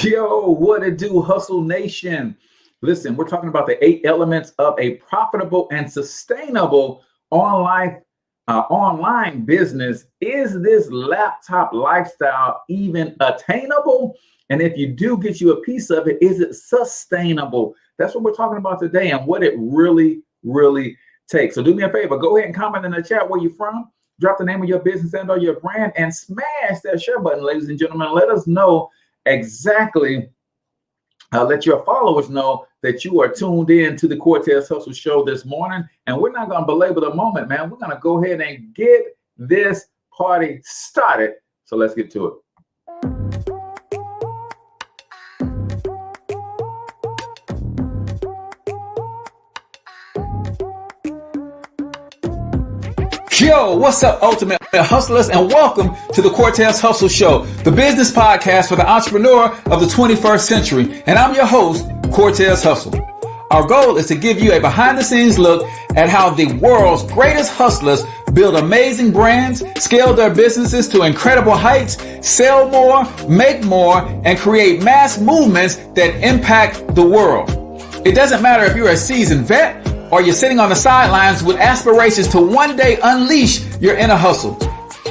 Yo, what it do, Hustle Nation? Listen, we're talking about the 8 elements of a profitable and sustainable online business. Is this laptop lifestyle even attainable? And if you do get you a piece of it, is it sustainable? That's what we're talking about today and what it really takes. So do me a favor, go ahead and comment in the chat where you're from. Drop the name of your business and or your brand and smash that share button, ladies and gentlemen. Let us know exactly, let your followers know that you are tuned in to the Cortez Hustle Show this morning. And we're not going to belabor the moment, man. We're going to go ahead and get this party started. So let's get to it. Yo, what's up, Ultimate Hustlers, and welcome to the Cortez Hustle Show, the business podcast for the entrepreneur of the 21st century. And I'm your host, Cortez Hustle. Our goal is to give you a behind-the-scenes look at how the world's greatest hustlers build amazing brands, scale their businesses to incredible heights, sell more, make more, and create mass movements that impact the world. It doesn't matter if you're a seasoned vet or you're sitting on the sidelines with aspirations to one day unleash your inner hustle.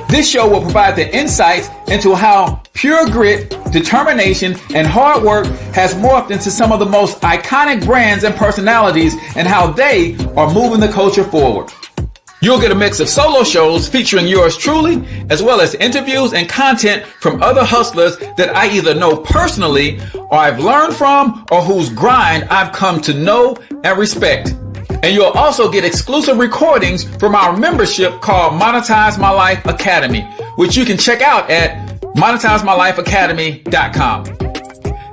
This show will provide the insights into how pure grit, determination, and hard work has morphed into some of the most iconic brands and personalities and how they are moving the culture forward. You'll get a mix of solo shows featuring yours truly, as well as interviews and content from other hustlers that I either know personally or I've learned from or whose grind I've come to know and respect. And you'll also get exclusive recordings from our membership called Monetize My Life Academy, which you can check out at monetizemylifeacademy.com.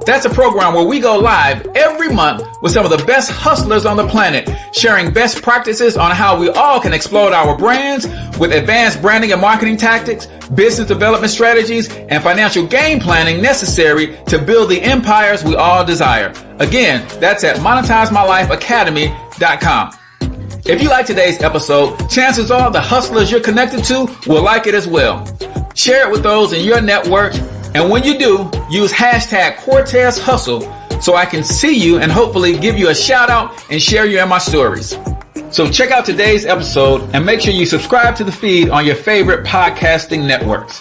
That's a program where we go live every month with some of the best hustlers on the planet, sharing best practices on how we all can explode our brands with advanced branding and marketing tactics, business development strategies, and financial game planning necessary to build the empires we all desire. Again, that's at monetizemylifeacademy.com. If you like today's episode, chances are the hustlers you're connected to will like it as well. Share it with those in your network. And when you do, use hashtag Cortez Hustle so I can see you and hopefully give you a shout out and share you in my stories. So check out today's episode and make sure you subscribe to the feed on your favorite podcasting networks.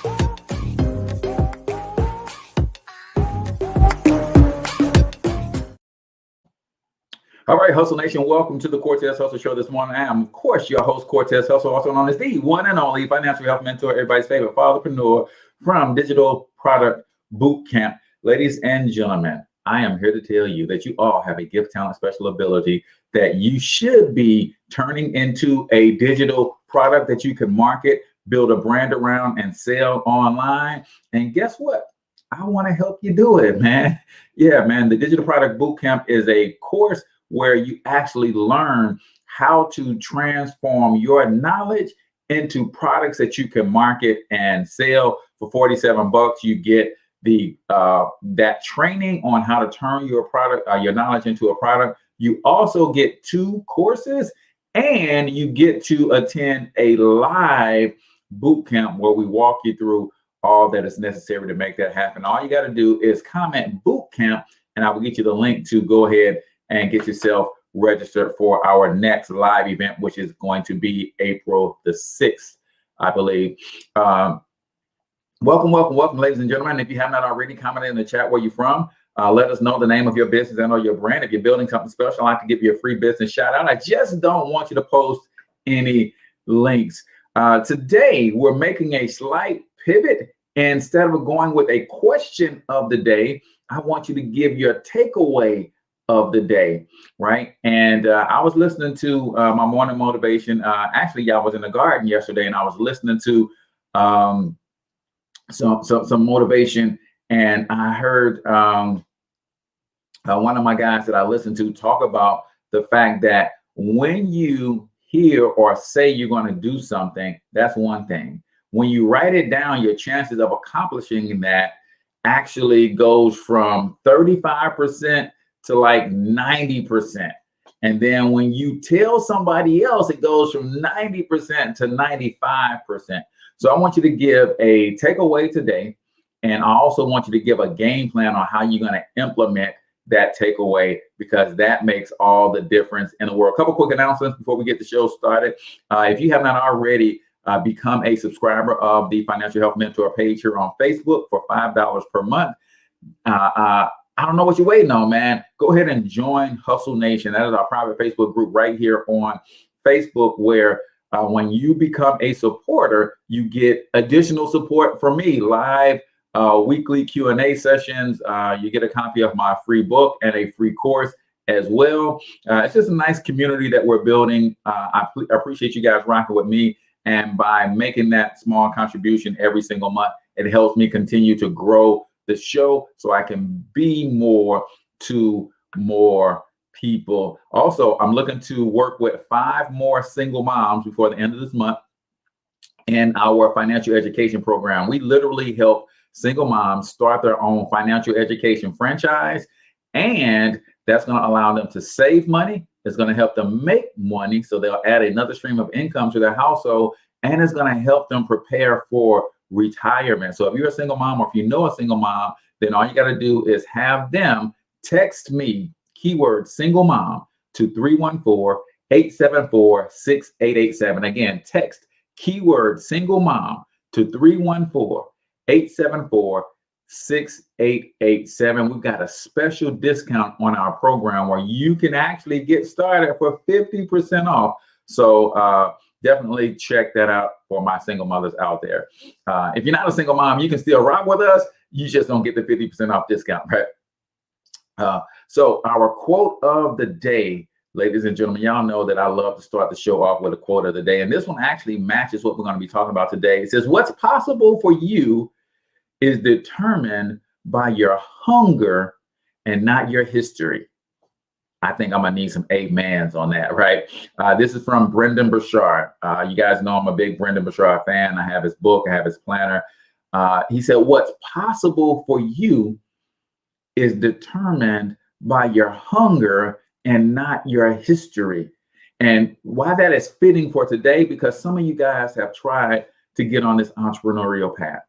All right, Hustle Nation, welcome to the Cortez Hustle Show this morning. I am, of course, your host, Cortez Hustle, also known as the one and only financial health mentor, everybody's favorite fatherpreneur from Digital Product Bootcamp. Ladies and gentlemen, I am here to tell you that you all have a gift, talent, special ability that you should be turning into a digital product that you can market, build a brand around, and sell online. And guess what? I want to help you do it, man. Yeah, man, the Digital Product Bootcamp is a course where you actually learn how to transform your knowledge into products that you can market and sell. For $47, you get the that training on how to turn your product, your knowledge into a product. You also get 2 courses, and you get to attend a live boot camp where we walk you through all that is necessary to make that happen. All you got to do is comment boot camp, and I will get you the link to go ahead and get yourself registered for our next live event, which is going to be April the 6th, I believe. Welcome, ladies and gentlemen. If you have not already, commented in the chat where you're from. Let us know the name of your business and or your brand. If you're building something special, I'd like to give you a free business shout out. I just don't want you to post any links. Today, we're making a slight pivot. Instead of going with a question of the day, I want you to give your takeaway of the day, right? And I was listening to my morning motivation. Actually, I was in the garden yesterday, and I was listening to some motivation, and I heard one of my guys that I listened to talk about the fact that when you hear or say you're going to do something, that's one thing. When you write it down, your chances of accomplishing that actually goes from 35% to like 90%. And then when you tell somebody else, it goes from 90% to 95%. So I want you to give a takeaway today And I also want you to give a game plan on how you're going to implement that takeaway, because that makes all the difference in the world. A couple quick announcements before we get the show started. If you have not already, become a subscriber of the Financial Health Mentor page here on Facebook for $5 per month. I don't know what you're waiting on, man. Go ahead and join Hustle Nation. That is our private Facebook group right here on Facebook, where when you become a supporter, you get additional support from me, live weekly Q&A sessions. You get a copy of my free book and a free course as well. It's just a nice community that we're building. I appreciate you guys rocking with me. And by making that small contribution every single month, it helps me continue to grow the show so I can be more to more people. Also, I'm looking to work with 5 more single moms before the end of this month in our financial education program. We literally help single moms start their own financial education franchise, and that's going to allow them to save money. It's going to help them make money, so they'll add another stream of income to their household, and it's going to help them prepare for retirement. So if you're a single mom, or if you know a single mom, then all you got to do is have them text me keyword single mom to 314-874-6887. Again, text keyword single mom to 314-874-6887. We've got a special discount on our program where you can actually get started for 50% off. So definitely check that out for my single mothers out there. If you're not a single mom, you can still rock with us. You just don't get the 50% off discount, right? So our quote of the day, ladies and gentlemen, y'all know that I love to start the show off with a quote of the day. And this one actually matches what we're going to be talking about today. It says, what's possible for you is determined by your hunger and not your history. I think I'm gonna need some amens on that, right? This is from Brendon Burchard. You guys know I'm a big Brendon Burchard fan. I have his book, I have his planner. He said, what's possible for you is determined by your hunger and not your history. And why that is fitting for today, because some of you guys have tried to get on this entrepreneurial path.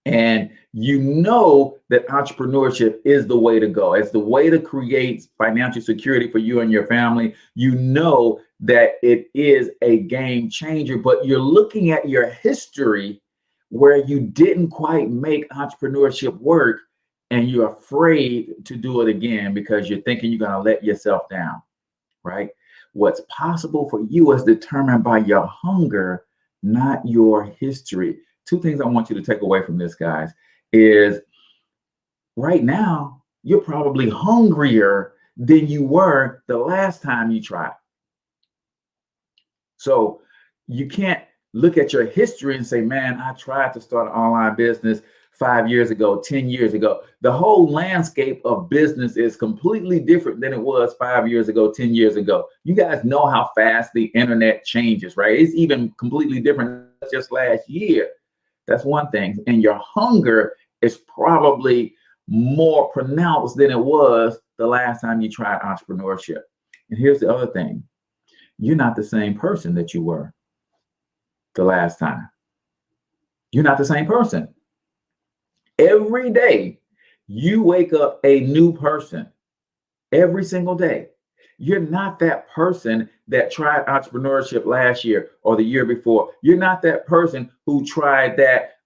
And you know that entrepreneurship is the way to go. It's the way to create financial security for you and your family. You know that it is a game changer, but you're looking at your history where you didn't quite make entrepreneurship work, and you're afraid to do it again because you're thinking you're going to let yourself down, right? What's possible for you is determined by your hunger, not your history. 2 things I want you to take away from this, guys, is right now, you're probably hungrier than you were the last time you tried. So you can't look at your history and say, man, I tried to start an online business 5 years ago, 10 years ago. The whole landscape of business is completely different than it was 5 years ago, 10 years ago. You guys know how fast the internet changes, right? It's even completely different just last year. That's one thing. And your hunger is probably more pronounced than it was the last time you tried entrepreneurship. And here's the other thing. You're not the same person that you were the last time. You're not the same person. Every day you wake up a new person. Every single day. You're not that person that tried entrepreneurship last year or the year before. You're not that person who tried that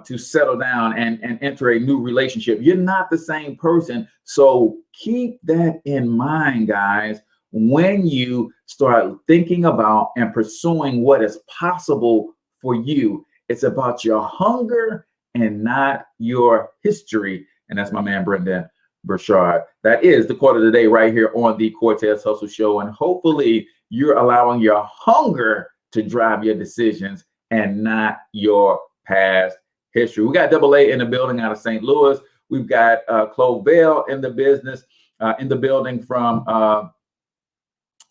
to settle down and enter a new relationship. You're not the same person. So keep that in mind, guys, when you start thinking about and pursuing what is possible for you. It's about your hunger and not your history. And that's my man, Brendon Burchard. That is the quote of the day right here on the Cortez Hustle Show. And hopefully you're allowing your hunger to drive your decisions and not your past history. We got Double A in the building out of St. Louis. We've got Clovell in the building from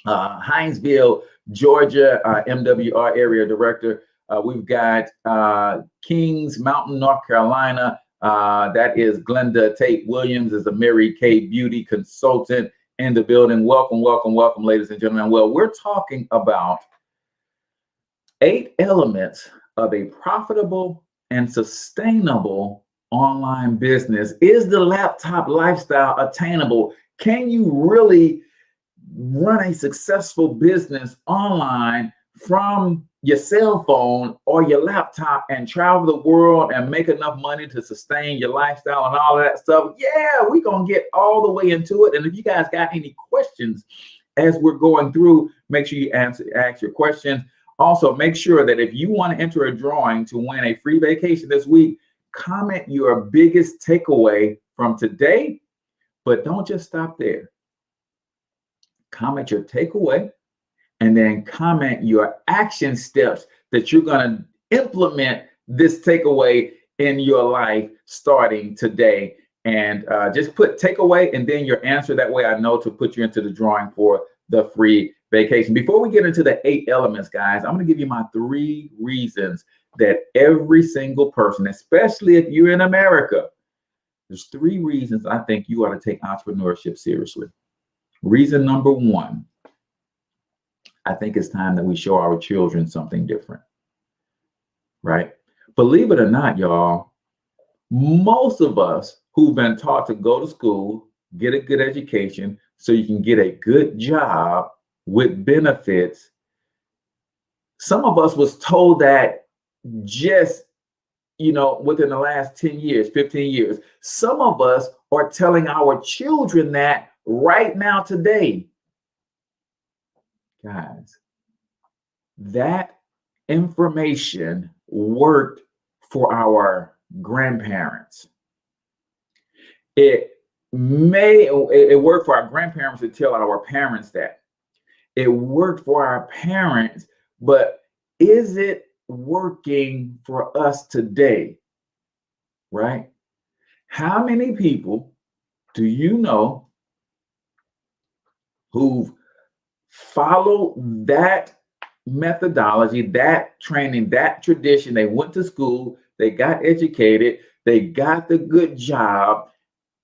Hinesville, Georgia, MWR area director. We've got Kings Mountain, North Carolina. That is Glenda Tate Williams, is a Mary Kay beauty consultant in the building. Welcome, welcome, welcome, ladies and gentlemen. Well, we're talking about 8 elements of a profitable and sustainable online business? Is the laptop lifestyle attainable? Can you really run a successful business online from your cell phone or your laptop and travel the world and make enough money to sustain your lifestyle and all of that stuff? Yeah, we're going to get all the way into it. And if you guys got any questions as we're going through, make sure you ask your questions. Also, make sure that if you want to enter a drawing to win a free vacation this week, comment your biggest takeaway from today, but don't just stop there. Comment your takeaway and then comment your action steps that you're going to implement this takeaway in your life starting today. And just put takeaway and then your answer. That way I know to put you into the drawing for the free vacation. Before we get into the 8 elements, guys, I'm going to give you my 3 reasons that every single person, especially if you're in America, there's 3 reasons I think you ought to take entrepreneurship seriously. Reason number 1, I think it's time that we show our children something different, right? Believe it or not, y'all, most of us who've been taught to go to school, get a good education so you can get a good job with benefits. Some of us was told that just, within the last 10 years, 15 years. Some of us are telling our children that right now today. Guys, that information worked for our grandparents. It worked for our grandparents to tell our parents that. It worked for our parents, but is it working for us today? Right? How many people do you know who've followed that methodology, that training, that tradition? They went to school, they got educated, they got the good job,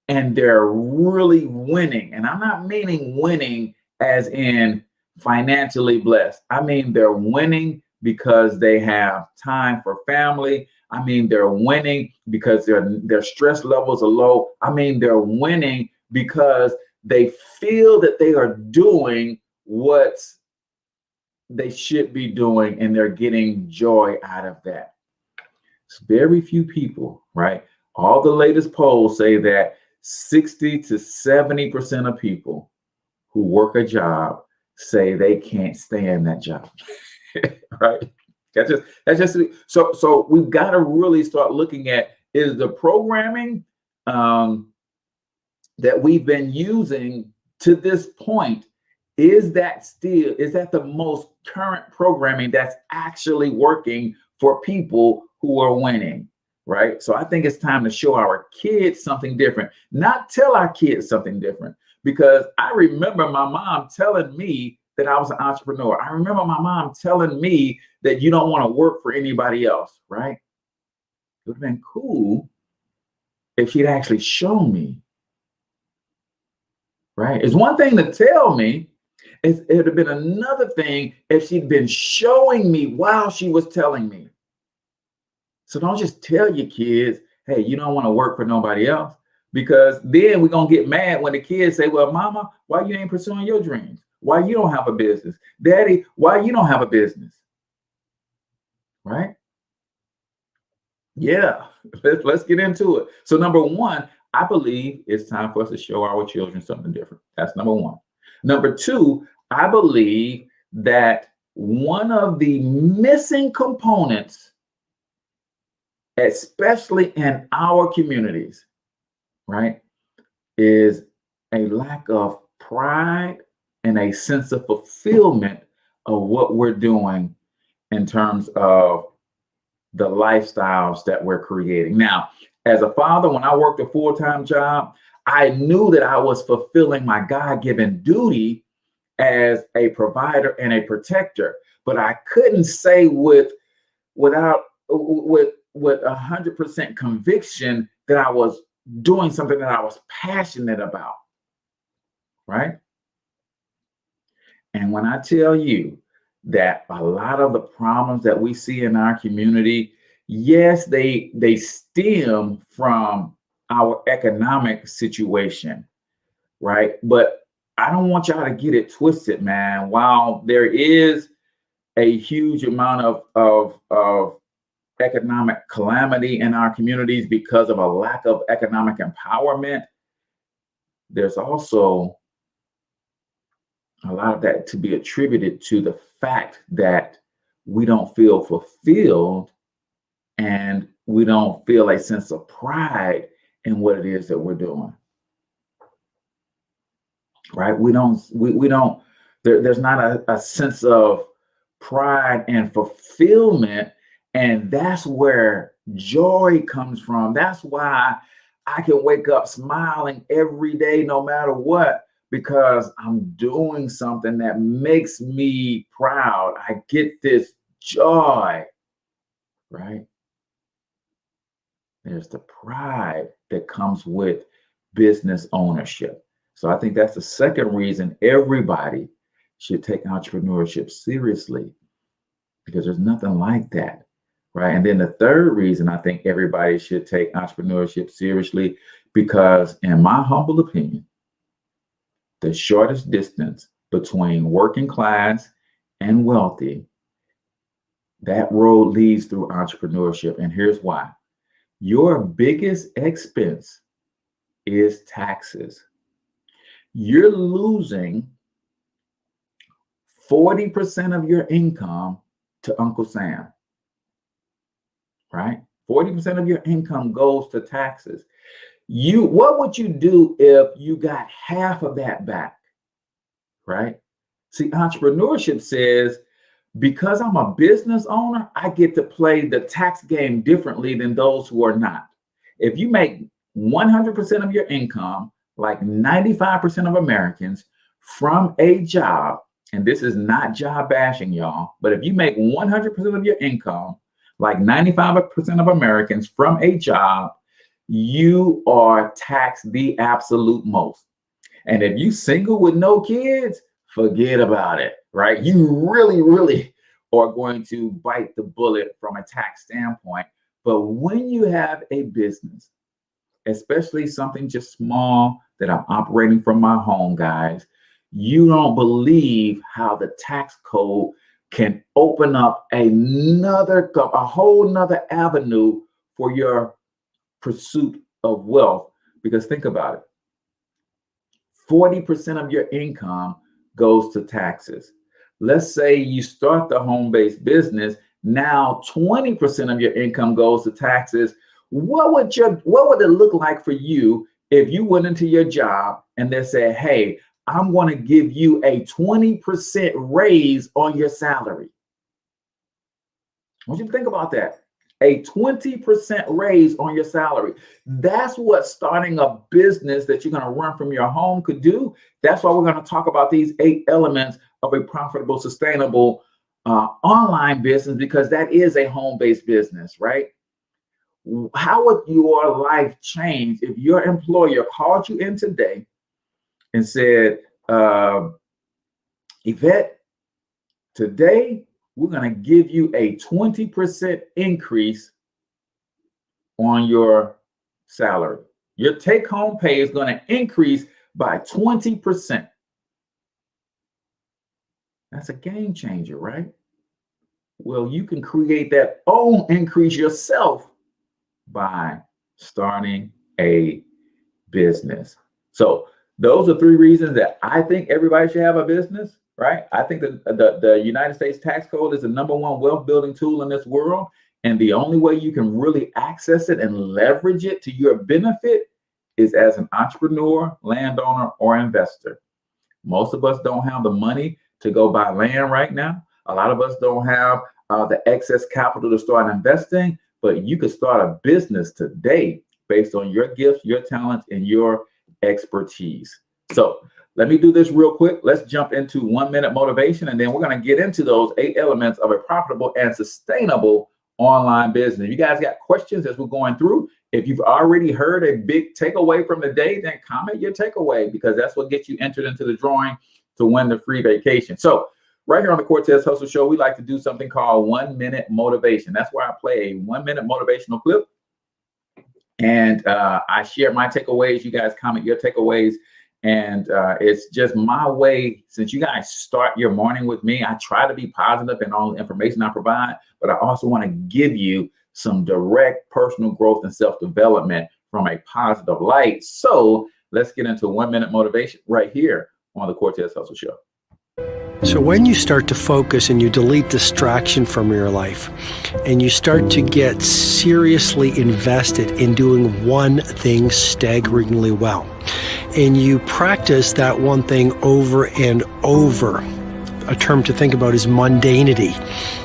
and they're really winning. And I'm not meaning winning as in financially blessed. I mean, they're winning because they have time for family. I mean, they're winning because their stress levels are low. I mean, they're winning because they feel that they are doing what they should be doing and they're getting joy out of that. It's very few people, right? All the latest polls say that 60 to 70% of people who work a job say they can't stand that job. Right? That's just so we've got to really start looking at, is the programming that we've been using to this point, is that the most current programming that's actually working for people who are winning? Right? So I think it's time to show our kids something different, not tell our kids something different. Because I remember my mom telling me that I was an entrepreneur. I remember my mom telling me that you don't want to work for anybody else, right? It would have been cool if she'd actually shown me, right? It's one thing to tell me. It would have been another thing if she'd been showing me while she was telling me. So don't just tell your kids, hey, you don't want to work for nobody else. Because then we're going to get mad when the kids say, well, mama, why you ain't pursuing your dreams? Why you don't have a business? Daddy, why you don't have a business? Right? Yeah, let's get into it. So number 1, I believe it's time for us to show our children something different. That's number 1. Number 2, I believe that one of the missing components, especially in our communities, right, is a lack of pride and a sense of fulfillment of what we're doing in terms of the lifestyles that we're creating. Now, as a father, when I worked a full-time job, I knew that I was fulfilling my God-given duty as a provider and a protector, but I couldn't say with 100% conviction that I was doing something that I was passionate about, right? And when I tell you that a lot of the problems that we see in our community, Yes, they stem from our economic situation, right? But I don't want y'all to get it twisted, man. While there is a huge amount of economic calamity in our communities because of a lack of economic empowerment, there's also a lot of that to be attributed to the fact that we don't feel fulfilled and we don't feel a sense of pride in what it is that we're doing. Right? There's not a sense of pride and fulfillment. And that's where joy comes from. That's why I can wake up smiling every day, no matter what, because I'm doing something that makes me proud. I get this joy, right? There's the pride that comes with business ownership. So I think that's the second reason everybody should take entrepreneurship seriously, because there's nothing like that, right? And then the third reason I think everybody should take entrepreneurship seriously, because in my humble opinion, the shortest distance between working class and wealthy, that road leads through entrepreneurship. And here's why. Your biggest expense is taxes. You're losing 40% of your income to Uncle Sam, right? 40% of your income goes to taxes. What would you do if you got half of that back, right? See, entrepreneurship says, because I'm a business owner, I get to play the tax game differently than those who are not. If you make 100% of your income, like 95% of Americans, from a job, and this is not job bashing, y'all, but if you make 100% of your income, like 95% of Americans, from a job, you are taxed the absolute most. And if you single with no kids, forget about it, right? You really, really are going to bite the bullet from a tax standpoint. But when you have a business, especially something just small that I'm operating from my home, guys, you don't believe how the tax code can open up a whole nother avenue for your pursuit of wealth. Because think about it, 40% of your income goes to taxes. Let's say you start the home-based business, now 20% of your income goes to taxes. What would it look like for you if you went into your job and they said, hey, I'm going to give you a 20% raise on your salary? I want you to think about that. A 20% raise on your salary. That's what starting a business that you're going to run from your home could do. That's why we're going to talk about these 8 elements of a profitable, sustainable online business, because that is a home-based business, right? How would your life change if your employer called you in today and said, Yvette, today we're going to give you a 20% increase on your salary. Your take-home pay is going to increase by 20%. That's a game changer, right? Well, you can create that own increase yourself by starting a business. So those are 3 reasons that I think everybody should have a business, right? I think that the United States tax code is the #1 wealth building tool in this world. And the only way you can really access it and leverage it to your benefit is as an entrepreneur, landowner, or investor. Most of us don't have the money to go buy land right now. A lot of us don't have the excess capital to start investing, but you could start a business today based on your gifts, your talents, and your expertise. So let me do this real quick. Let's jump into 1-minute motivation, and then we're going to get into those 8 elements of a profitable and sustainable online business. If you guys got questions as we're going through, if you've already heard a big takeaway from the day, then comment your takeaway, because that's what gets you entered into the drawing to win the free vacation. So right here on the Cortez Hustle Show, we like to do something called 1 minute motivation. That's where I play a 1 minute motivational clip. And I share my takeaways. You guys comment your takeaways. And it's just my way, since you guys start your morning with me, I try to be positive in all the information I provide, but I also want to give you some direct personal growth and self-development from a positive light. So let's get into 1 minute motivation right here on the Cortez Hustle Show. So when you start to focus and you delete distraction from your life and you start to get seriously invested in doing one thing staggeringly well, and you practice that one thing over and over, a term to think about is mundanity.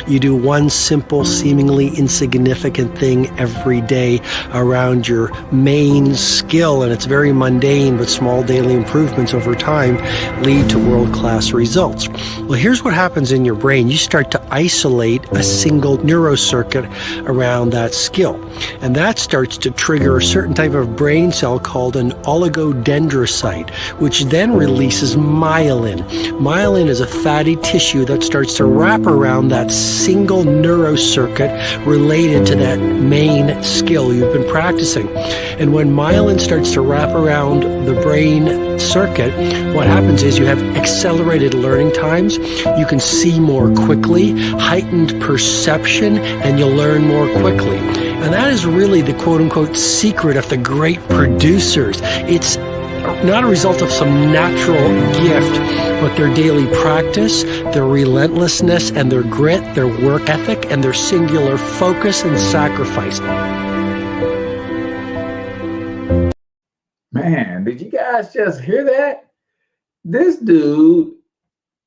You do one simple, seemingly insignificant thing every day around your main skill, and it's very mundane, but small daily improvements over time lead to world-class results. Well, here's what happens in your brain. You start to isolate a single neurocircuit around that skill, and that starts to trigger a certain type of brain cell called an oligodendrocyte, which then releases myelin. Myelin is a fatty tissue that starts to wrap around that single neurocircuit related to that main skill you've been practicing. And when myelin starts to wrap around the brain circuit, what happens is you have accelerated learning times, you can see more quickly, heightened perception, and you'll learn more quickly. And that is really the quote-unquote secret of the great producers. It's not a result of some natural gift, but their daily practice, their relentlessness and their grit, their work ethic, and their singular focus and sacrifice. Man, did you guys just hear that? This dude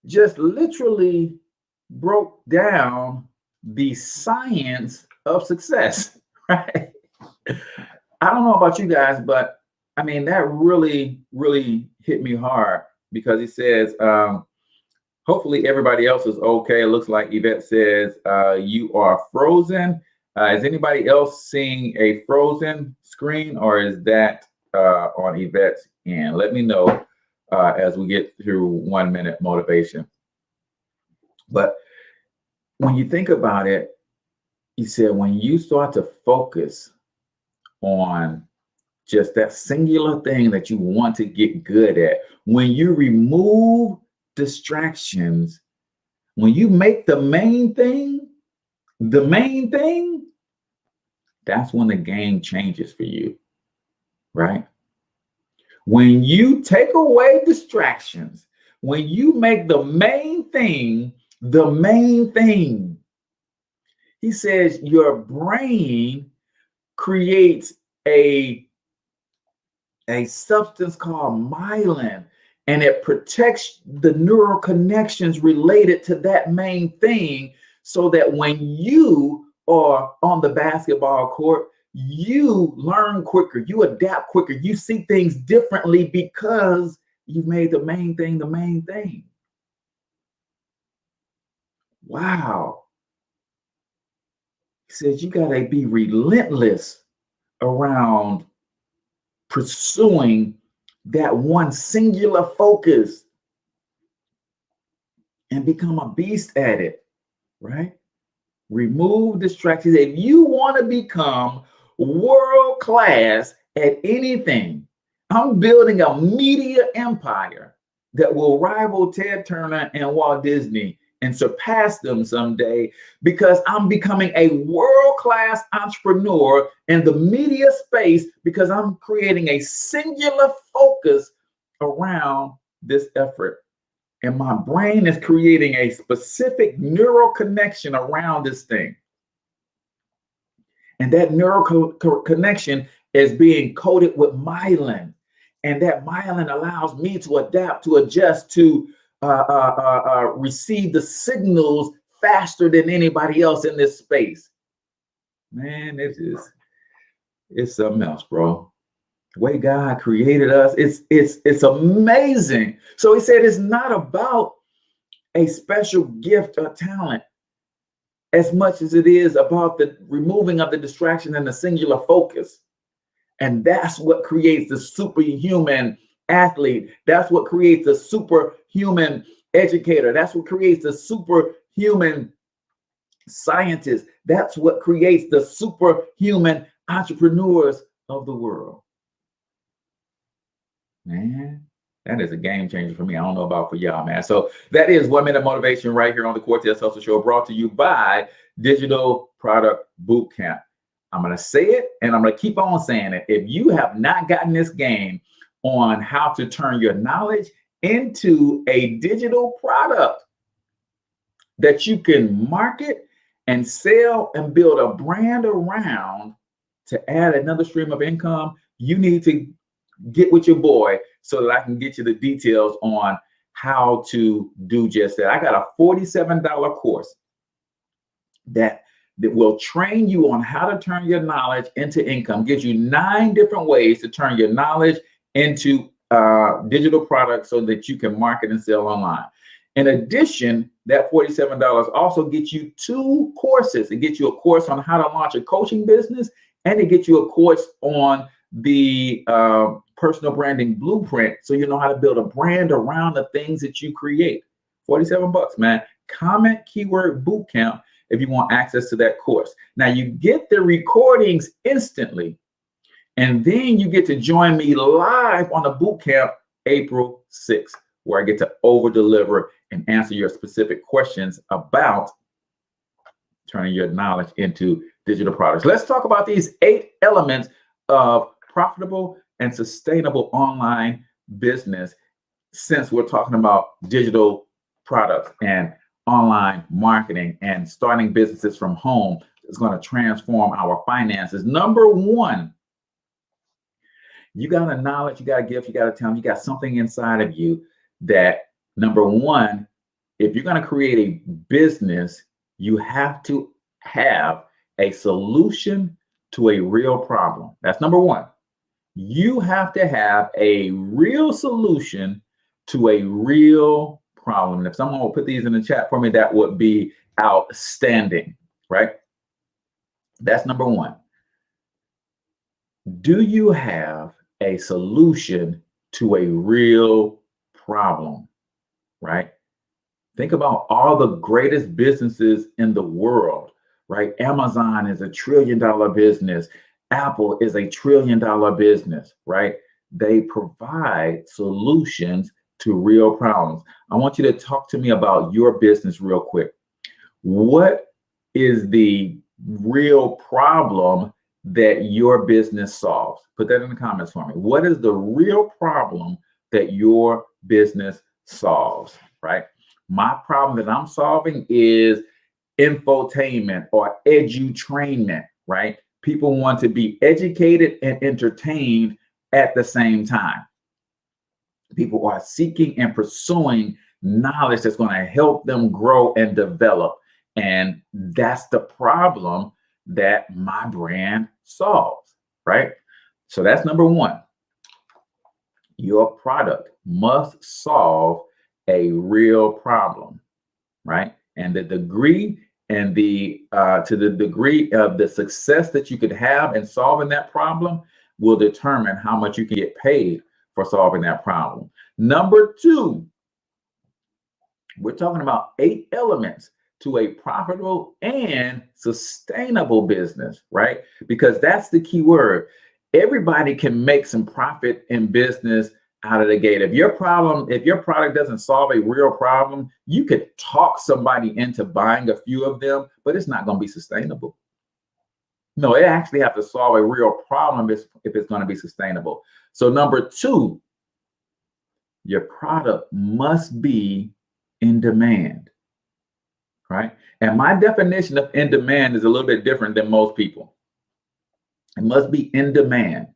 just literally broke down the science of success, right? I don't know about you guys, but I mean, that really, really hit me hard, because he says, hopefully everybody else is okay. It looks like Yvette says, you are frozen. Is anybody else seeing a frozen screen, or is that on Yvette's end? Let me know as we get through 1 minute motivation. But when you think about it, he said, when you start to focus on just that singular thing that you want to get good at, when you remove distractions, when you make the main thing, that's when the game changes for you, right? When you take away distractions, when you make the main thing, he says your brain creates a substance called myelin, and it protects the neural connections related to that main thing, so that when you are on the basketball court, you learn quicker, you adapt quicker, you see things differently, because you've made the main thing the main thing. Wow. He says you got to be relentless around pursuing that one singular focus and become a beast at it, right? Remove distractions. If you want to become world class at anything, I'm building a media empire that will rival Ted Turner and Walt Disney and surpass them someday, because I'm becoming a world-class entrepreneur in the media space, because I'm creating a singular focus around this effort. And my brain is creating a specific neural connection around this thing. And that neural connection is being coated with myelin. And that myelin allows me to adapt, to adjust, to receive the signals faster than anybody else in this space. Man, it's something else, bro. The way God created us, it's amazing. So he said it's not about a special gift or talent as much as it is about the removing of the distraction and the singular focus. And that's what creates the superhuman athlete. That's what creates the superhuman educator. That's what creates the superhuman scientists. That's what creates the superhuman entrepreneurs of the world. Man, that is a game changer for me. I don't know about for y'all, man. So that is 1 Minute Motivation right here on the Cortez Hustle Show, brought to you by Digital Product Bootcamp. I'm going to say it and I'm going to keep on saying it. If you have not gotten this game on how to turn your knowledge into a digital product that you can market and sell and build a brand around to add another stream of income, you need to get with your boy so that I can get you the details on how to do just that. I got a $47 course that will train you on how to turn your knowledge into income, gives you 9 different ways to turn your knowledge into digital products so that you can market and sell online. In addition, that $47 also gets you 2 courses. It gets you a course on how to launch a coaching business, and it gets you a course on the personal branding blueprint, so you know how to build a brand around the things that you create. $47, man. Comment keyword bootcamp if you want access to that course. Now you get the recordings instantly, and then you get to join me live on the bootcamp April 6th, where I get to over deliver and answer your specific questions about turning your knowledge into digital products. Let's talk about these 8 elements of profitable and sustainable online business, since we're talking about digital products and online marketing and starting businesses from home is going to transform our finances. Number 1, you got a knowledge, you got a gift, you got a talent, you got something inside of you that, number 1, if you're going to create a business, you have to have a solution to a real problem. That's number 1. You have to have a real solution to a real problem. And if someone will put these in the chat for me, that would be outstanding, right? That's number 1. Do you have a solution to a real problem, right? Think about all the greatest businesses in the world, right? Amazon is a $1 trillion business. Apple is a $1 trillion business, right? They provide solutions to real problems. I want you to talk to me about your business real quick. What is the real problem that your business solves? Put that in the comments for me. What is the real problem that your business solves, right? My problem that I'm solving is infotainment or edutainment, right? People want to be educated and entertained at the same time. People are seeking and pursuing knowledge that's going to help them grow and develop. And that's the problem that my brand solves, right? So that's number 1. Your product must solve a real problem, right? And the degree and to the degree of the success that you could have in solving that problem will determine how much you can get paid for solving that problem. Number 2, we're talking about 8 elements to a profitable and sustainable business, right? Because that's the key word. Everybody can make some profit in business out of the gate. If your product doesn't solve a real problem, you could talk somebody into buying a few of them, but it's not going to be sustainable. No, it actually have to solve a real problem if it's going to be sustainable. So number 2, your product must be in demand, right? And my definition of in demand is a little bit different than most people. It must be in demand.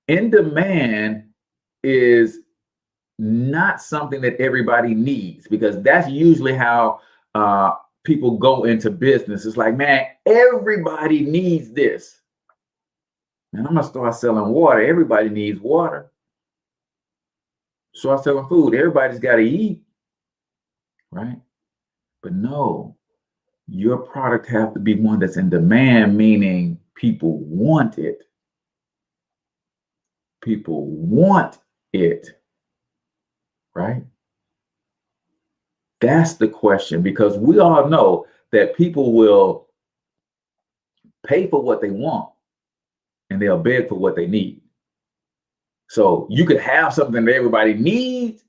In demand is not something that everybody needs, because that's usually how people go into business. It's like, man, everybody needs this. And I'm gonna start selling water. Everybody needs water. Start selling food. Everybody's got to eat, right? But no, your product has to be one that's in demand, meaning people want it. People want it, right? That's the question, because we all know that people will pay for what they want and they'll beg for what they need. So you could have something that everybody needs,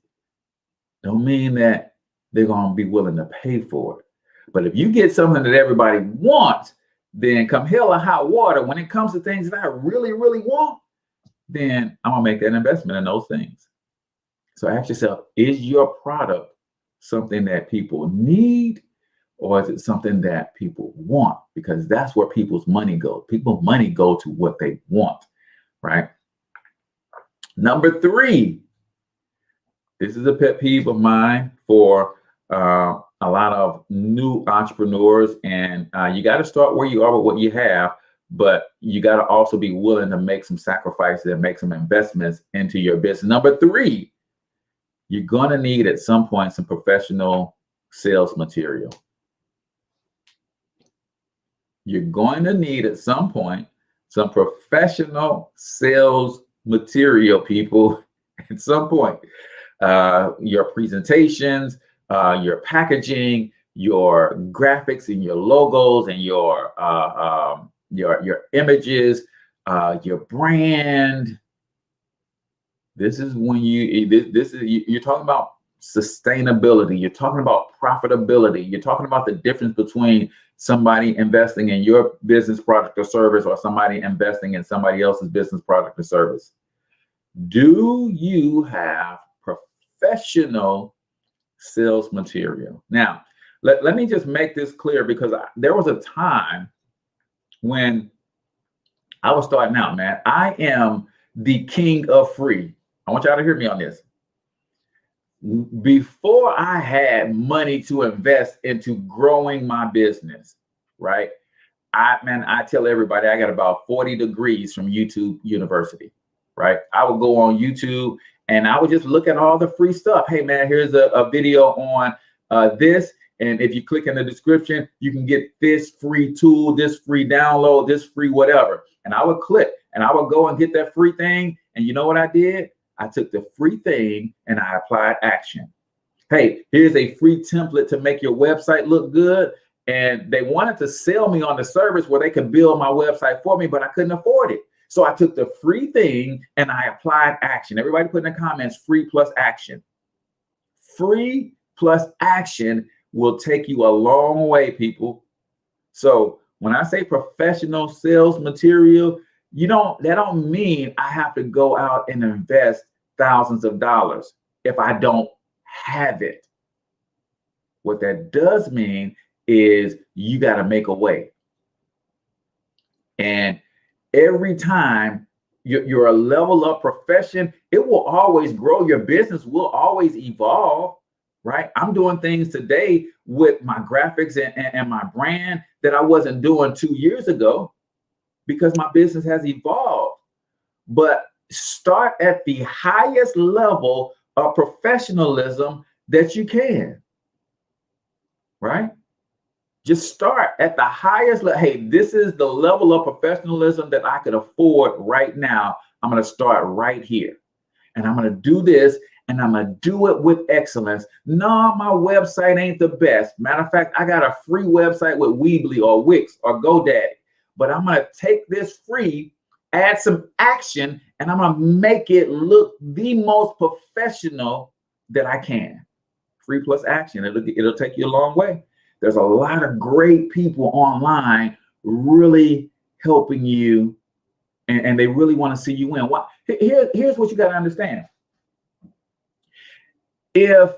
don't mean that they're going to be willing to pay for it. But if you get something that everybody wants, then come hell or high water, when it comes to things that I really, really want, then I'm going to make that investment in those things. So ask yourself, is your product something that people need, or is it something that people want? Because that's where people's money goes. People's money go to what they want, right? Number 3, this is a pet peeve of mine for a lot of new entrepreneurs, and you got to start where you are with what you have, but you got to also be willing to make some sacrifices and make some investments into your business. Number 3, you're going to need at some point some professional sales material. You're going to need at some point some professional sales material, people, at some point. Your presentations, your packaging, your graphics and your logos and your images, your brand. This is when you're talking about sustainability. You're talking about profitability. You're talking about the difference between somebody investing in your business product or service or somebody investing in somebody else's business product or service. Do you have professional sales material? Now, let me just make this clear, because there was a time when I was starting out, man. I am the king of free. I want y'all to hear me on this. Before I had money to invest into growing my business, right? I tell everybody I got about 40 degrees from YouTube University, right? I would go on YouTube and I would just look at all the free stuff. Hey, man, here's a video on this. And if you click in the description, you can get this free tool, this free download, this free whatever. And I would click and I would go and get that free thing. And you know what I did? I took the free thing and I applied action. Hey, here's a free template to make your website look good. And they wanted to sell me on the service where they could build my website for me, but I couldn't afford it. So I took the free thing and I applied action. Everybody put in the comments, free plus action. Free plus action will take you a long way, people. So when I say professional sales material, that don't mean I have to go out and invest thousands of dollars if I don't have it. What that does mean is you got to make a way. And every time you're a level up profession, it will always grow. Your business will always evolve, right? I'm doing things today with my graphics and my brand that I wasn't doing 2 years ago, because my business has evolved. But start at the highest level of professionalism that you can, right? Just start at the highest level. Hey, this is the level of professionalism that I could afford right now. I'm going to start right here. And I'm going to do this, and I'm going to do it with excellence. No, my website ain't the best. Matter of fact, I got a free website with Weebly or Wix or GoDaddy. But I'm going to take this free, add some action, and I'm going to make it look the most professional that I can. Free plus action. It'll take you a long way. There's a lot of great people online really helping you, and they really want to see you win. Here's what you got to understand. If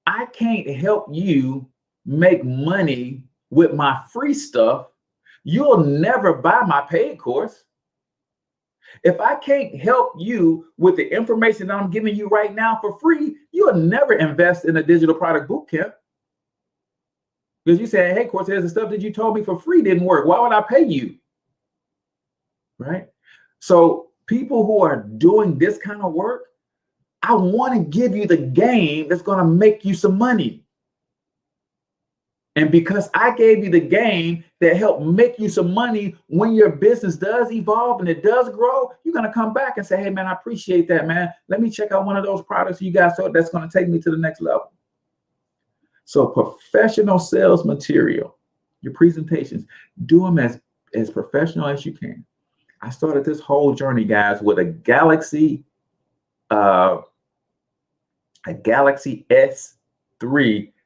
I can't help you make money with my free stuff, you'll never buy my paid course. If I can't help you with the information that I'm giving you right now for free, you'll never invest in a digital product bootcamp. Because you say, hey, Cortez, the stuff that you told me for free didn't work. Why would I pay you? Right? So people who are doing this kind of work, I want to give you the game that's going to make you some money. And because I gave you the game that helped make you some money, when your business does evolve and it does grow, you're going to come back and say, hey, man, I appreciate that, man. Let me check out one of those products you got, so that's going to take me to the next level. So professional sales material, your presentations, do them as professional as you can. I started this whole journey, guys, with a Galaxy S3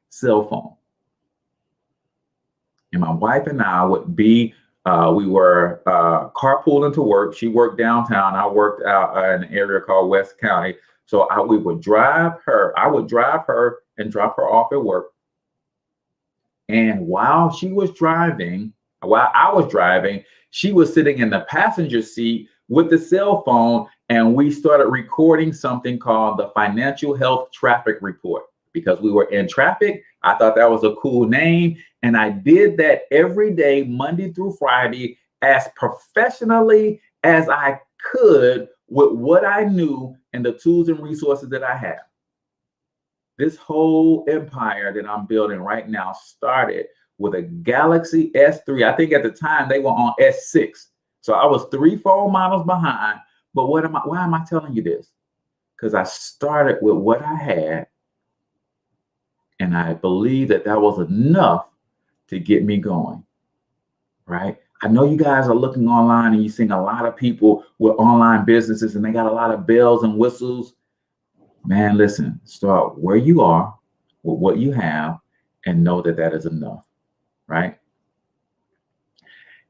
cell phone. And my wife and I would be, we were carpooling to work. She worked downtown. I worked out in an area called West County. So we would drive her. I would drive her and drop her off at work. And while I was driving, she was sitting in the passenger seat with the cell phone, and we started recording something called the Financial Health Traffic Report. Because we were in traffic, I thought that was a cool name. And I did that every day, Monday through Friday, as professionally as I could with what I knew and the tools and resources that I had. This whole empire that I'm building right now started with a Galaxy S3. I think at the time they were on S6. So I was 3 phone models behind. But why am I telling you this? Because I started with what I had. And I believe that was enough to get me going, right? I know you guys are looking online and you're seeing a lot of people with online businesses and they got a lot of bells and whistles. Man, listen, start where you are with what you have and know that is enough, right?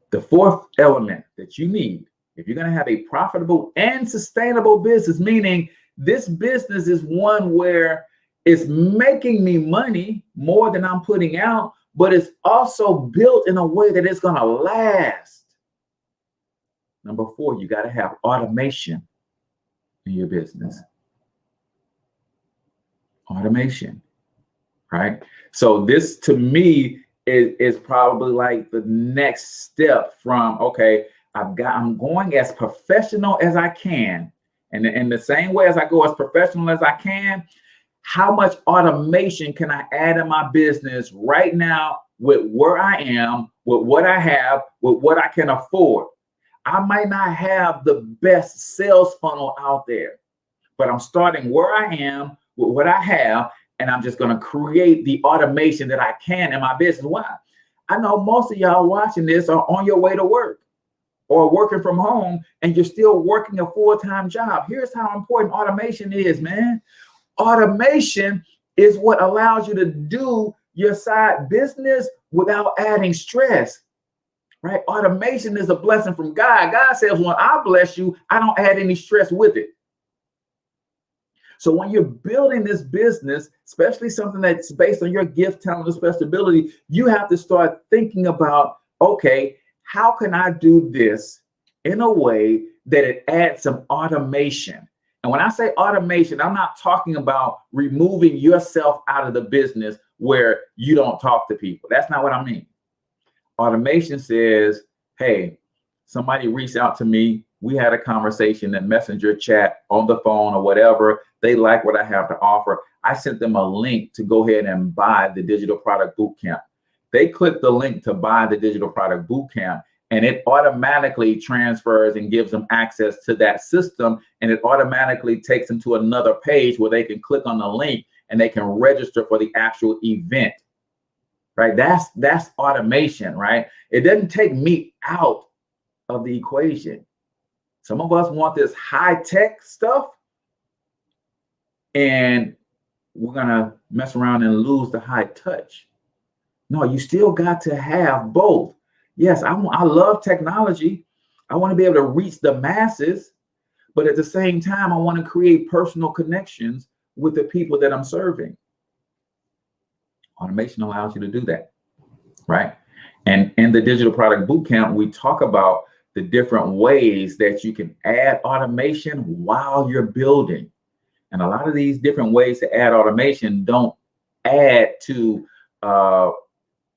The fourth element that you need, if you're going to have a profitable and sustainable business, meaning this business is one where it's making me money more than I'm putting out, but it's also built in a way that it's going to last. Number 4, you got to have automation in your business. Automation, right? So this to me is probably like the next step from, okay, I'm going as professional as I can. And in the same way as I go as professional as I can, how much automation can I add in my business right now with where I am, with what I have, with what I can afford? I might not have the best sales funnel out there, but I'm starting where I am with what I have, and I'm just going to create the automation that I can in my business. Why? I know most of y'all watching this are on your way to work or working from home, and you're still working a full-time job. Here's how important automation is, man. Automation is what allows you to do your side business without adding stress, right? Automation is a blessing from God. God says, when I bless you, I don't add any stress with it. So when you're building this business, especially something that's based on your gift, talent, and special ability, you have to start thinking about, okay, how can I do this in a way that it adds some automation? And when I say automation, I'm not talking about removing yourself out of the business where you don't talk to people. That's not what I mean. Automation says, hey, somebody reached out to me. We had a conversation in Messenger chat, on the phone or whatever. They like what I have to offer. I sent them a link to go ahead and buy the Digital Product Bootcamp. They click the link to buy the Digital Product Bootcamp, and it automatically transfers and gives them access to that system. And it automatically takes them to another page where they can click on the link and they can register for the actual event, right? That's automation, right? It doesn't take me out of the equation. Some of us want this high-tech stuff, and we're going to mess around and lose the high touch. No, you still got to have both. Yes, I love technology. I want to be able to reach the masses, but at the same time, I want to create personal connections with the people that I'm serving. Automation allows you to do that, right? And in the Digital Product Bootcamp, we talk about the different ways that you can add automation while you're building. And a lot of these different ways to add automation don't add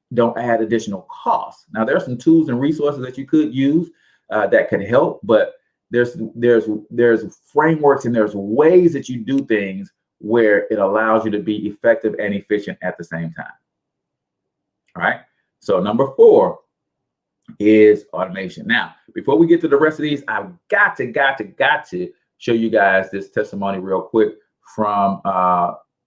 additional costs. Now, there are some tools and resources that you could use that could help, but there's frameworks and there's ways that you do things where it allows you to be effective and efficient at the same time. All right. So number 4 is automation. Now, before we get to the rest of these, I've got to show you guys this testimony real quick from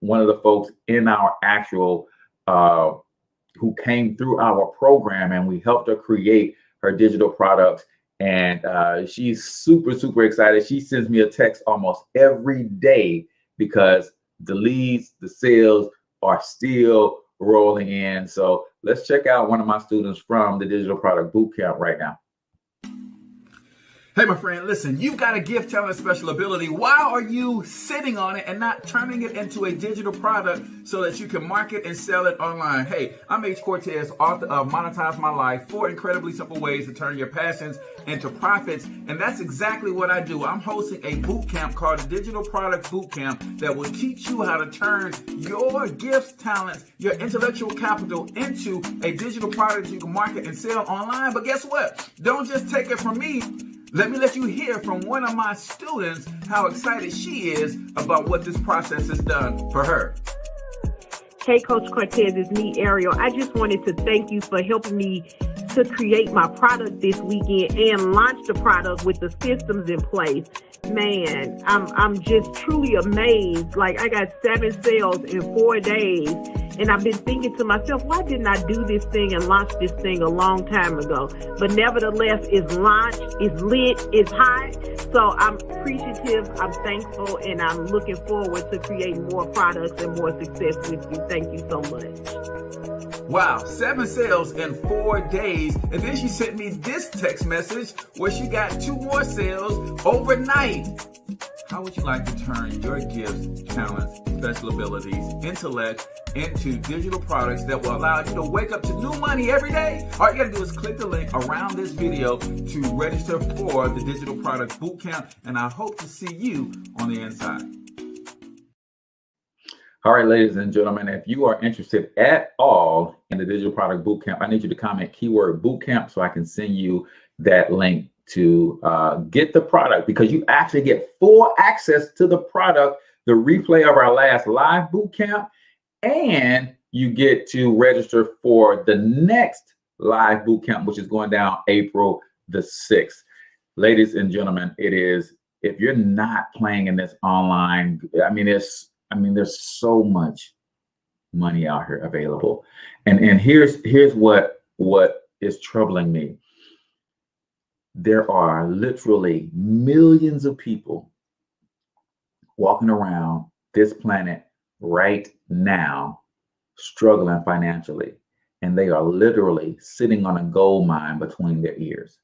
one of the folks in our actual who came through our program, and we helped her create her digital products. And she's super, super excited. She sends me a text almost every day because the leads, the sales are still rolling in. So let's check out one of my students from the Digital Product Bootcamp right now. Hey, my friend, listen, you've got a gift, talent, and special ability. Why are you sitting on it and not turning it into a digital product so that you can market and sell it online? Hey, I'm Cortez, author of Monetize My Life, 4 incredibly simple ways to turn your passions into profits. And that's exactly what I do. I'm hosting a boot camp called the Digital Product Bootcamp that will teach you how to turn your gifts, talents, your intellectual capital into a digital product you can market and sell online. But guess what? Don't just take it from me. Let me let you hear from one of my students how excited she is about what this process has done for her. Hey, Coach Cortez, it's me, Ariel. I just wanted to thank you for helping me to create my product this weekend and launch the product with the systems in place. Man, I'm just truly amazed. Like, I got 7 sales in 4 days. And I've been thinking to myself, why didn't I do this thing and launch this thing a long time ago? But nevertheless, it's launched, it's lit, it's hot. So I'm appreciative, I'm thankful, and I'm looking forward to creating more products and more success with you. Thank you so much. Wow, 7 sales in 4 days. And then she sent me this text message where she got 2 more sales overnight. How would you like to turn your gifts, talents, special abilities, intellect into digital products that will allow you to wake up to new money every day? All you gotta do is click the link around this video to register for the Digital Product Bootcamp, and I hope to see you on the inside. All right, ladies and gentlemen, if you are interested at all in the Digital Product Bootcamp, I need you to comment keyword bootcamp so I can send you that link to get the product, because you actually get full access to the product, the replay of our last live boot camp, and you get to register for the next live boot camp, which is going down April the 6th. Ladies and gentlemen, if you're not playing in this online, there's so much money out here available. And here's what is troubling me. There are literally millions of people walking around this planet right now struggling financially, and they are literally sitting on a gold mine between their ears.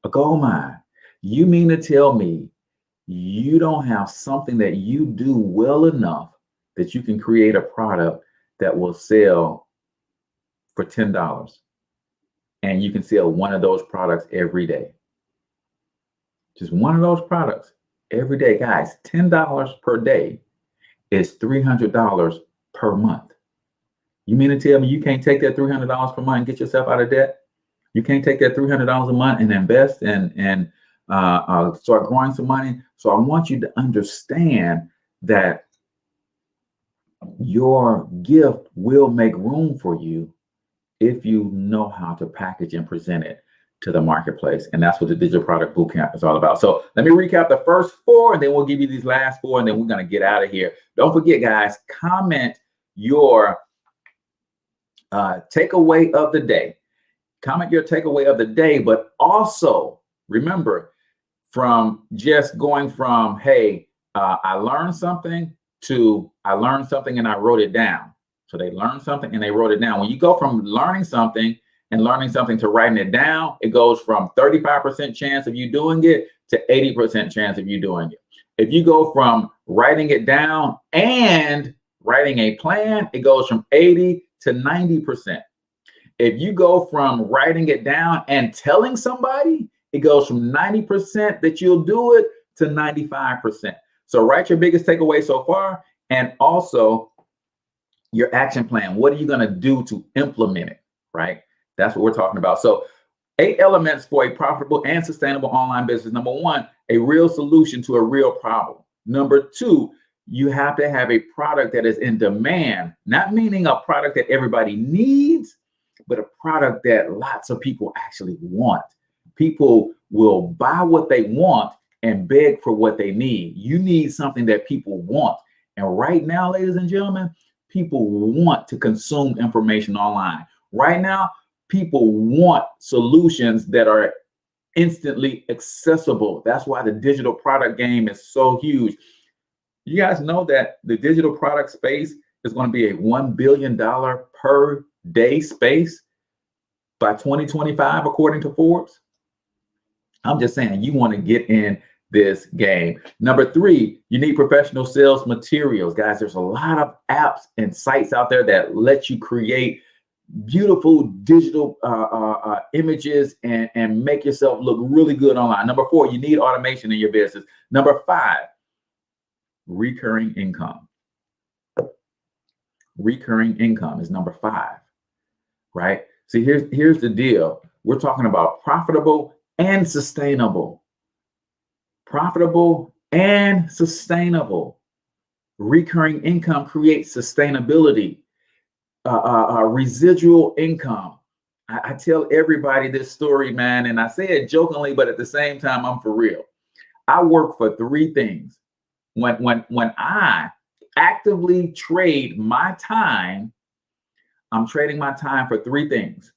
A gold mine. You mean to tell me you don't have something that you do well enough that you can create a product that will sell for $10? And you can sell one of those products every day. Just one of those products every day. Guys, $10 per day is $300 per month. You mean to tell me you can't take that $300 per month and get yourself out of debt? You can't take that $300 a month and invest and start growing some money? So I want you to understand that your gift will make room for you if you know how to package and present it to the marketplace. And that's what the Digital Product Bootcamp is all about. So let me recap the first 4, and then we'll give you these last 4, and then we're going to get out of here. Don't forget, guys, comment your takeaway of the day. Comment your takeaway of the day, but also remember, from just going from, hey, I learned something, to I learned something and I wrote it down. So they learned something and they wrote it down. When you go from learning something to writing it down, it goes from 35% chance of you doing it to 80% chance of you doing it. If you go from writing it down and writing a plan, it goes from 80 to 90%. If you go from writing it down and telling somebody, it goes from 90% that you'll do it to 95%. So write your biggest takeaway so far, and also your action plan. What are you going to do to implement it, right? That's what we're talking about. So 8 elements for a profitable and sustainable online business. Number 1, a real solution to a real problem. Number 2, you have to have a product that is in demand, not meaning a product that everybody needs, but a product that lots of people actually want. People will buy what they want and beg for what they need. You need something that people want. And right now, ladies and gentlemen, people want to consume information online. Right now, people want solutions that are instantly accessible. That's why the digital product game is so huge. You guys know that the digital product space is going to be a $1 billion per day space by 2025, according to Forbes. I'm just saying, you want to get in this game. Number 3, you need professional sales materials. Guys, there's a lot of apps and sites out there that let you create beautiful digital images and make yourself look really good online. Number 4, you need automation in your business. Number 5, recurring income. Recurring income is number 5, right? See, here's the deal. We're talking about profitable and sustainable. Profitable and sustainable. Recurring income creates sustainability. Residual income. I tell everybody this story, man, and I say it jokingly, but at the same time, I'm for real. I work for 3 things. When I actively trade my time, I'm trading my time for 3 things.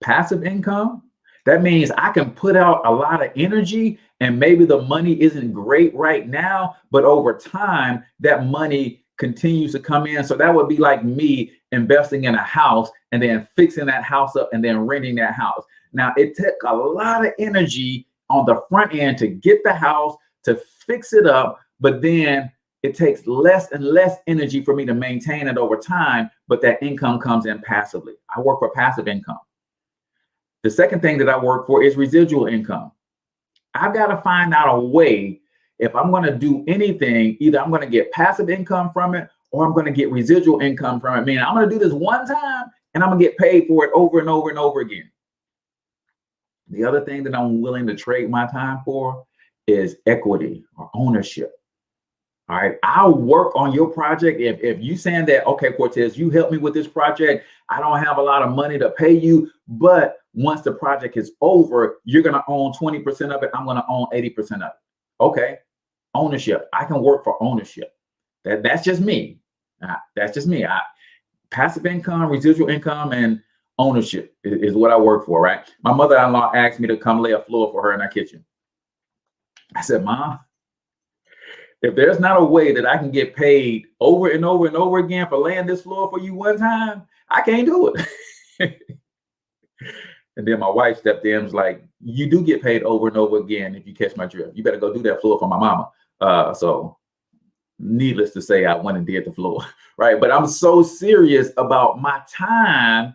Passive income. That means I can put out a lot of energy and maybe the money isn't great right now, but over time, that money continues to come in. So that would be like me investing in a house and then fixing that house up and then renting that house. Now, it took a lot of energy on the front end to get the house, to fix it up, but then it takes less and less energy for me to maintain it over time, but that income comes in passively. I work for passive income. The second thing that I work for is residual income. I've got to find out a way, if I'm going to do anything, either I'm going to get passive income from it or I'm going to get residual income from it. Meaning I'm going to do this one time and I'm going to get paid for it over and over and over again. The other thing that I'm willing to trade my time for is equity or ownership. All right, I'll work on your project. If you saying that, okay, Cortez, you help me with this project, I don't have a lot of money to pay you, but once the project is over, you're going to own 20% of it. I'm going to own 80% of it. Okay, ownership. I can work for ownership. That's just me. That's just me. Passive income, residual income, and ownership is what I work for, right? My mother-in-law asked me to come lay a floor for her in our kitchen. I said, Mom, if there's not a way that I can get paid over and over and over again for laying this floor for you one time, I can't do it. And then my wife stepped in and was like, you do get paid over and over again if you catch my drift. You better go do that floor for my mama. So needless to say, I went and did the floor, right? But I'm so serious about my time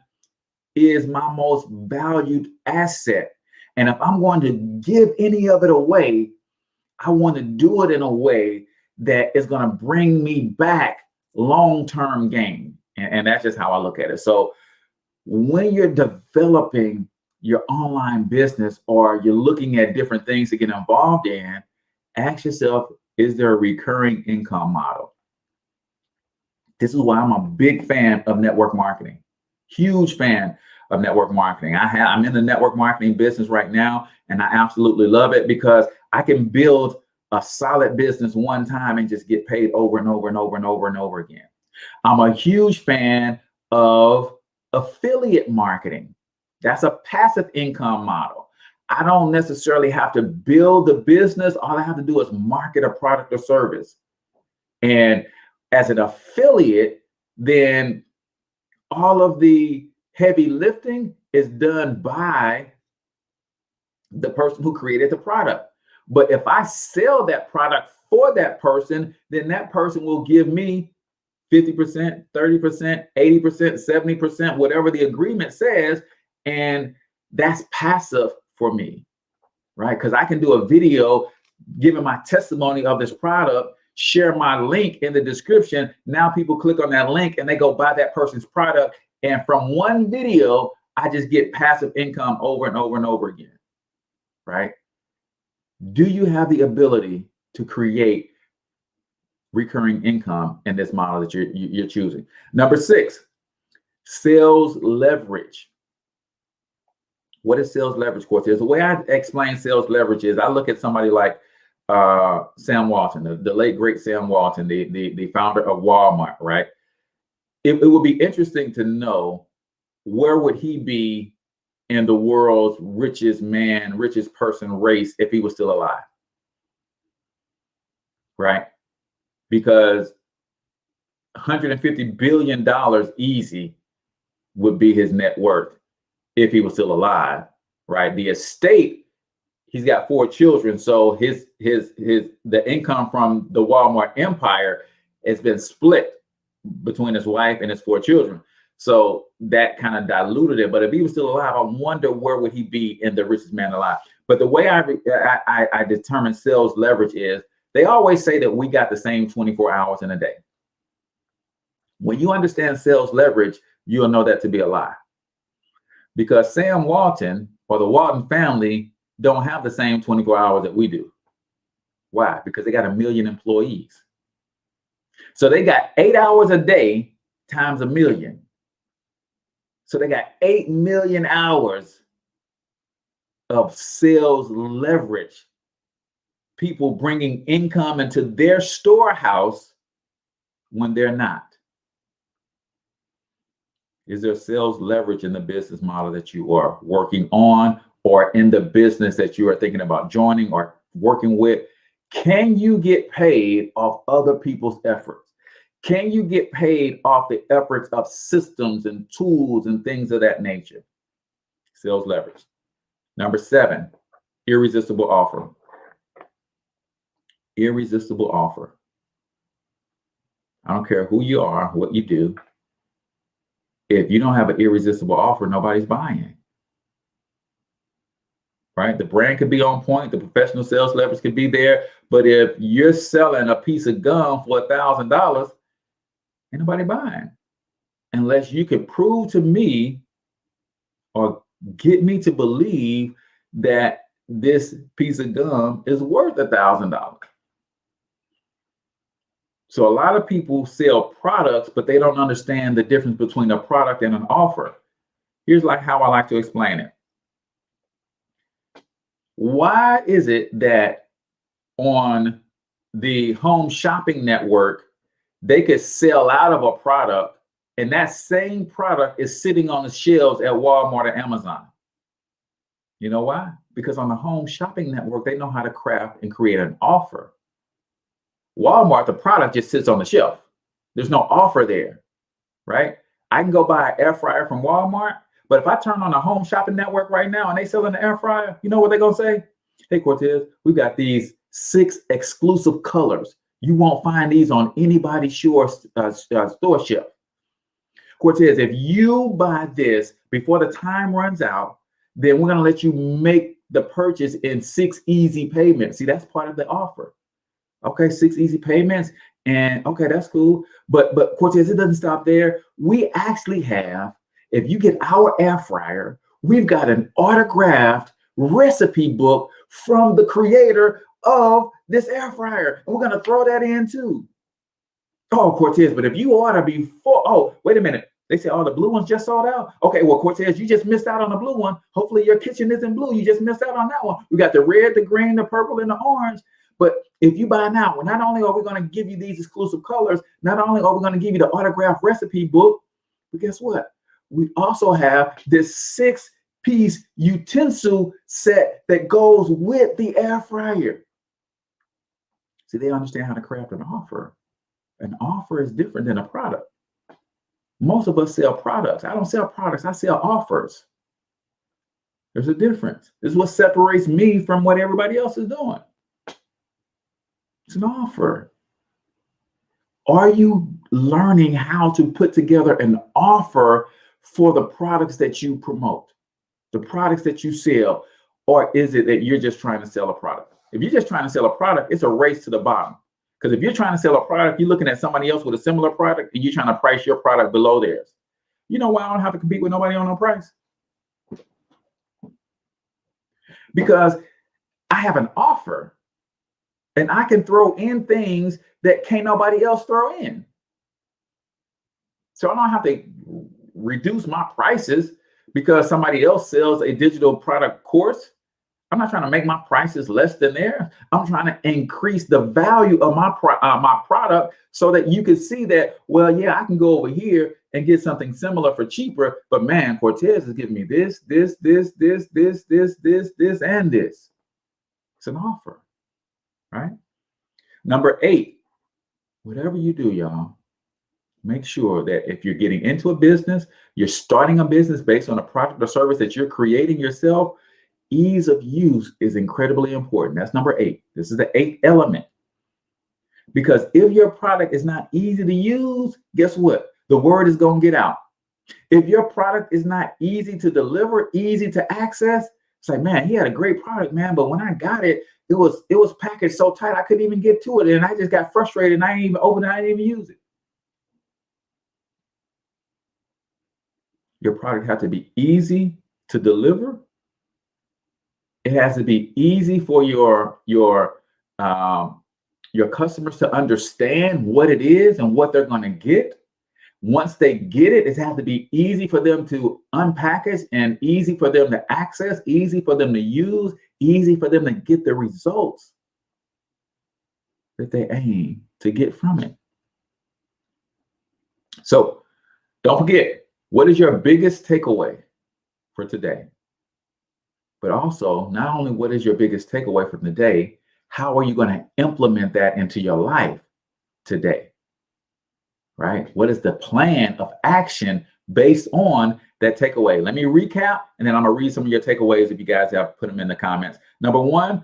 is my most valued asset. And if I'm going to give any of it away, I want to do it in a way that is going to bring me back long-term gain. And that's just how I look at it. So when you're developing your online business or you're looking at different things to get involved in, ask yourself, is there a recurring income model? This is why I'm a big fan of network marketing, huge fan of network marketing. I'm in the network marketing business right now, and I absolutely love it because I can build a solid business one time and just get paid over and over and over and over and over again. I'm a huge fan of affiliate marketing. That's a passive income model. I don't necessarily have to build the business. All I have to do is market a product or service. And as an affiliate, then all of the heavy lifting is done by the person who created the product. But if I sell that product for that person, then that person will give me 50%, 30%, 80%, 70%, whatever the agreement says. And that's passive for me, right? Because I can do a video giving my testimony of this product, share my link in the description. Now people click on that link and they go buy that person's product. And from one video, I just get passive income over and over and over again, right? Do you have the ability to create recurring income in this model that you're choosing? Number 6, sales leverage. What is sales leverage, Cortez? The way I explain sales leverage is I look at somebody like Sam Walton, the late great Sam Walton, the founder of Walmart, right? It would be interesting to know, where would he be in the world's richest man, richest person race if he was still alive, right? Because $150 billion easy would be his net worth if he was still alive, right? The estate, he's got 4 children, so the income from the Walmart empire has been split between his wife and his 4 children. So that kind of diluted it. But if he was still alive, I wonder where would he be in the richest man alive. But the way I determine sales leverage is, they always say that we got the same 24 hours in a day. When you understand sales leverage, you'll know that to be a lie. Because Sam Walton or the Walton family don't have the same 24 hours that we do. Why? Because they got 1 million employees. So they got 8 hours a day times 1 million. So they got 8 million hours of sales leverage. People bringing income into their storehouse when they're not. Is there sales leverage in the business model that you are working on, or in the business that you are thinking about joining or working with? Can you get paid off other people's efforts? Can you get paid off the efforts of systems and tools and things of that nature? Sales leverage. Number 7, irresistible offer. Irresistible offer. I don't care who you are, what you do. If you don't have an irresistible offer, nobody's buying. Right? The brand could be on point, the professional sales leverage could be there, but if you're selling a piece of gum for $1,000, ain't nobody buying. Unless you can prove to me or get me to believe that this piece of gum is worth $1,000. So a lot of people sell products, but they don't understand the difference between a product and an offer. Here's how I like to explain it. Why is it that on the home shopping network, they could sell out of a product, and that same product is sitting on the shelves at Walmart or Amazon? You know why? Because on the home shopping network, they know how to craft and create an offer. Walmart, the product just sits on the shelf. There's no offer there, right? I can go buy an air fryer from Walmart, but if I turn on the home shopping network right now and they selling the air fryer, you know what they're going to say? Hey, Cortez, we got these 6 exclusive colors. You won't find these on anybody's store shelf. Cortez, if you buy this before the time runs out, then we're going to let you make the purchase in 6 easy payments. See, that's part of the offer. Okay, 6 easy payments, and okay, that's cool. But Cortez, it doesn't stop there. We actually have, if you get our air fryer, we've got an autographed recipe book from the creator of this air fryer, and we're gonna throw that in too. Oh, Cortez, but if you order before, oh, wait a minute. They say, oh, the blue one's just sold out. Okay, well, Cortez, you just missed out on the blue one. Hopefully your kitchen isn't blue. You just missed out on that one. We got the red, the green, the purple, and the orange. But if you buy now, well, not only are we going to give you these exclusive colors, not only are we going to give you the autographed recipe book, but guess what? We also have this 6-piece utensil set that goes with the air fryer. See, they understand how to craft an offer. An offer is different than a product. Most of us sell products. I don't sell products. I sell offers. There's a difference. This is what separates me from what everybody else is doing. It's an offer. Are you learning how to put together an offer for the products that you promote, the products that you sell? Or is it that you're just trying to sell a product? If you're just trying to sell a product, it's a race to the bottom. Because if you're trying to sell a product, you're looking at somebody else with a similar product and you're trying to price your product below theirs. You know why I don't have to compete with nobody on no price? Because I have an offer. And I can throw in things that can't nobody else throw in. So I don't have to reduce my prices because somebody else sells a digital product course. I'm not trying to make my prices less than theirs. I'm trying to increase the value of my product so that you can see that, well, yeah, I can go over here and get something similar for cheaper, but man, Cortez is giving me this, and this. It's an offer, right? Number 8, whatever you do, y'all, make sure that if you're getting into a business, you're starting a business based on a product or service that you're creating yourself, ease of use is incredibly important. That's number 8. This is the 8th element. Because if your product is not easy to use, guess what? The word is going to get out. If your product is not easy to deliver, easy to access, it's like, man, he had a great product, man, but when I got it, it was packaged so tight I couldn't even get to it, and I just got frustrated and I didn't even open it, I didn't even use it. Your product has to be easy to deliver. It has to be easy for your customers to understand what it is and what they're going to get. Once they get it, it has to be easy for them to unpackage and easy for them to access, easy for them to use, easy for them to get the results that they aim to get from it. So don't forget, what is your biggest takeaway for today? But also, not only what is your biggest takeaway from the day, how are you going to implement that into your life today? Right? What is the plan of action based on that takeaway? Let me recap, and then I'm going to read some of your takeaways if you guys have put them in the comments. Number 1,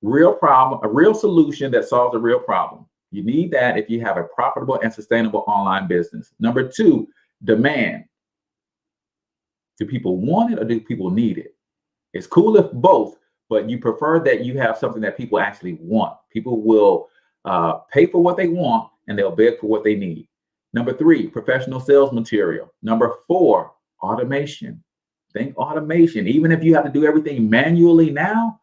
real problem, a real solution that solves a real problem. You need that if you have a profitable and sustainable online business. Number 2, demand. Do people want it or do people need it? It's cool if both, but you prefer that you have something that people actually want. People will pay for what they want and they'll beg for what they need. Number 3, professional sales material. Number 4, automation. Think automation. Even if you have to do everything manually now,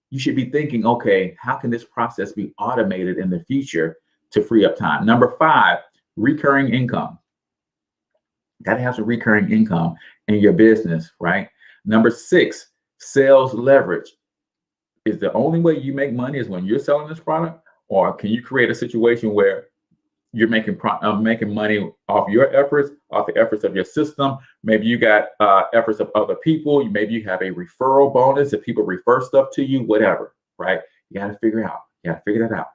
you should be thinking, okay, how can this process be automated in the future to free up time? Number 5, recurring income. Got to have some recurring income in your business, right? Number 6, sales leverage. Is the only way you make money is when you're selling this product, or can you create a situation where you're making money off your efforts, off the efforts of your system? Maybe you got efforts of other people. Maybe you have a referral bonus if people refer stuff to you, whatever, right? You got to figure that out.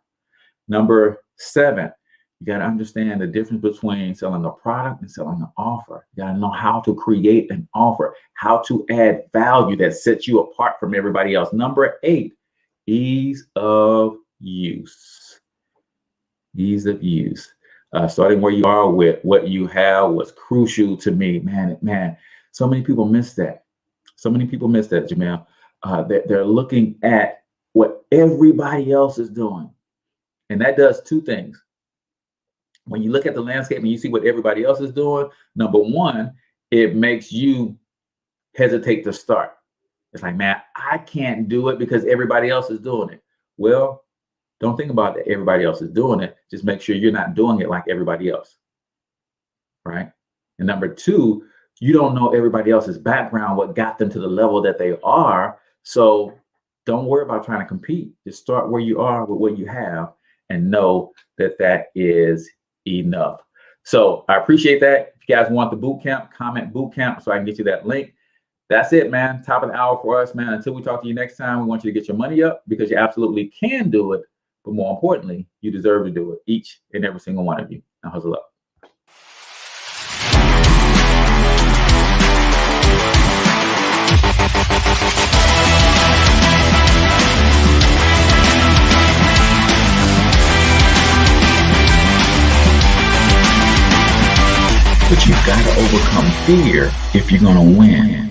Number 7, you got to understand the difference between selling a product and selling an offer. You got to know how to create an offer, how to add value that sets you apart from everybody else. Number 8, ease of use. Ease of use. Starting where you are with what you have was crucial to me. Man, so many people miss that. So many people miss that, Jamel. They're looking at what everybody else is doing. And that does 2 things. When you look at the landscape and you see what everybody else is doing, number 1, it makes you hesitate to start. It's like, man, I can't do it because everybody else is doing it. Well, don't think about that everybody else is doing it. Just make sure you're not doing it like everybody else, right? And number 2, you don't know everybody else's background, what got them to the level that they are. So don't worry about trying to compete. Just start where you are with what you have and know that that is enough. So I appreciate that. If you guys want the boot camp, comment boot camp so I can get you that link. That's it, man. Top of the hour for us, man. Until we talk to you next time, we want you to get your money up because you absolutely can do it. But more importantly, you deserve to do it, each and every single one of you. Now hustle up. But you've got to overcome fear if you're going to win.